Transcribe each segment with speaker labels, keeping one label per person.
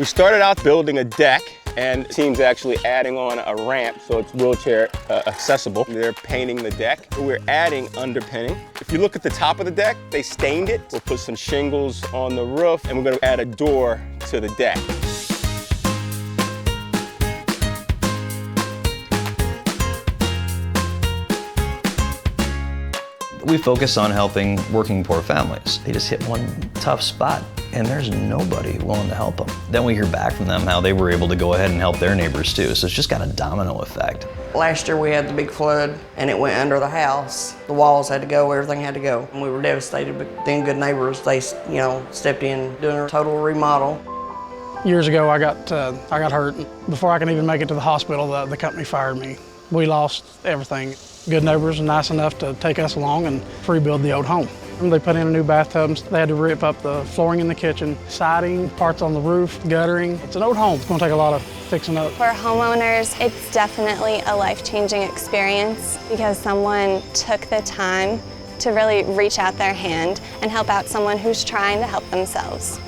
Speaker 1: We started out building a deck, and the team's actually adding on a ramp so it's wheelchair accessible. They're painting the deck. We're adding underpinning. If you look at the top of the deck, they stained it. We'll put some shingles on the roof, and we're going to add a door to the deck.
Speaker 2: We focus on helping working poor families. They just hit one tough spot and there's nobody willing to help them. Then we hear back from them how they were able to go ahead and help their neighbors too. So it's just got a domino effect.
Speaker 3: Last year we had the big flood and it went under the house. The walls had to go, everything had to go. And we were devastated, but then Good Neighbors, they stepped in doing a total remodel.
Speaker 4: Years ago I got hurt. Before I could even make it to the hospital, the company fired me. We lost everything. Good Neighbors were nice enough to take us along and rebuild the old home. They put in a new bathtub. They had to rip up the flooring in the kitchen, siding, parts on the roof, guttering. It's an old home. It's going to take a lot of fixing up.
Speaker 5: For homeowners, it's definitely a life-changing experience because someone took the time to really reach out their hand and help out someone who's trying to help themselves.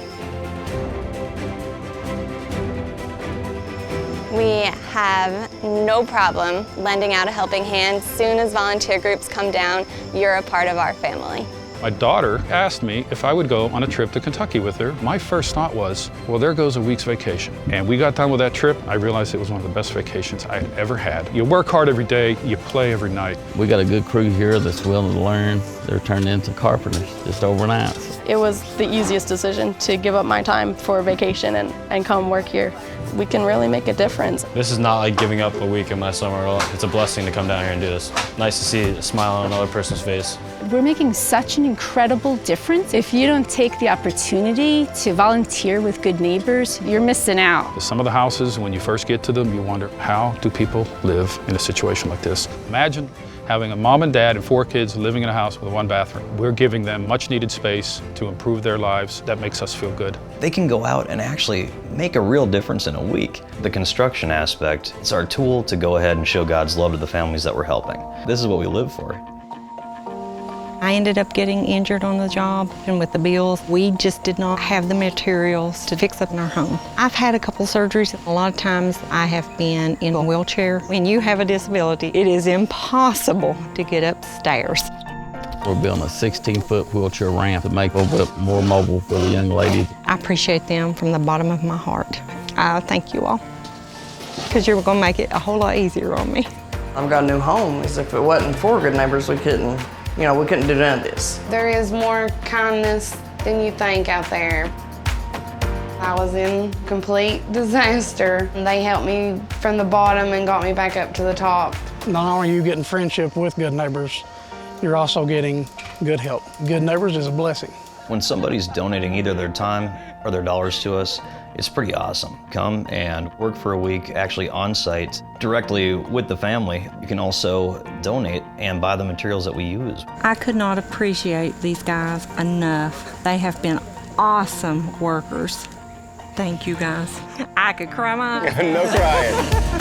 Speaker 5: We have no problem lending out a helping hand. As soon as volunteer groups come down, you're a part of our family.
Speaker 6: My daughter asked me if I would go on a trip to Kentucky with her. My first thought was, well, there goes a week's vacation. And we got done with that trip. I realized it was one of the best vacations I had ever had. You work hard every day, you play every night.
Speaker 7: We got a good crew here that's willing to learn. They're turned into carpenters just overnight.
Speaker 8: It was the easiest decision to give up my time for a vacation and come work here. We can really make a difference.
Speaker 9: This is not like giving up a week of my summer. It's a blessing to come down here and do this. Nice to see a smile on another person's face.
Speaker 10: We're making such an incredible difference. If you don't take the opportunity to volunteer with Good Neighbors, you're missing out.
Speaker 6: Some of the houses, when you first get to them, you wonder, how do people live in a situation like this? Imagine having a mom and dad and 4 kids living in a house with 1 bathroom. We're giving them much needed space to improve their lives. That makes us feel good.
Speaker 2: They can go out and actually make a real difference in a week. The construction aspect, it's our tool to go ahead and show God's love to the families that we're helping. This is what we live for.
Speaker 11: I ended up getting injured on the job, and with the bills, we just did not have the materials to fix up in our home. I've had a couple surgeries. A lot of times I have been in a wheelchair. When you have a disability, it is impossible to get upstairs.
Speaker 7: We're building a 16-foot wheelchair ramp to make it more mobile for the young ladies.
Speaker 11: I appreciate them from the bottom of my heart. I thank you all, because you're going to make it a whole lot easier on me.
Speaker 3: I've got a new home, as if it wasn't for Good Neighbors, we couldn't do none of this.
Speaker 12: There is more kindness than you think out there. I was in complete disaster. They helped me from the bottom and got me back up to the top.
Speaker 4: Not only are you getting friendship with Good Neighbors, you're also getting good help. Good Neighbors is a blessing.
Speaker 2: When somebody's donating either their time or their dollars to us, it's pretty awesome. Come and work for a week actually on site directly with the family. You can also donate and buy the materials that we use.
Speaker 11: I could not appreciate these guys enough. They have been awesome workers. Thank you guys. I could cry my eyes.
Speaker 1: No crying.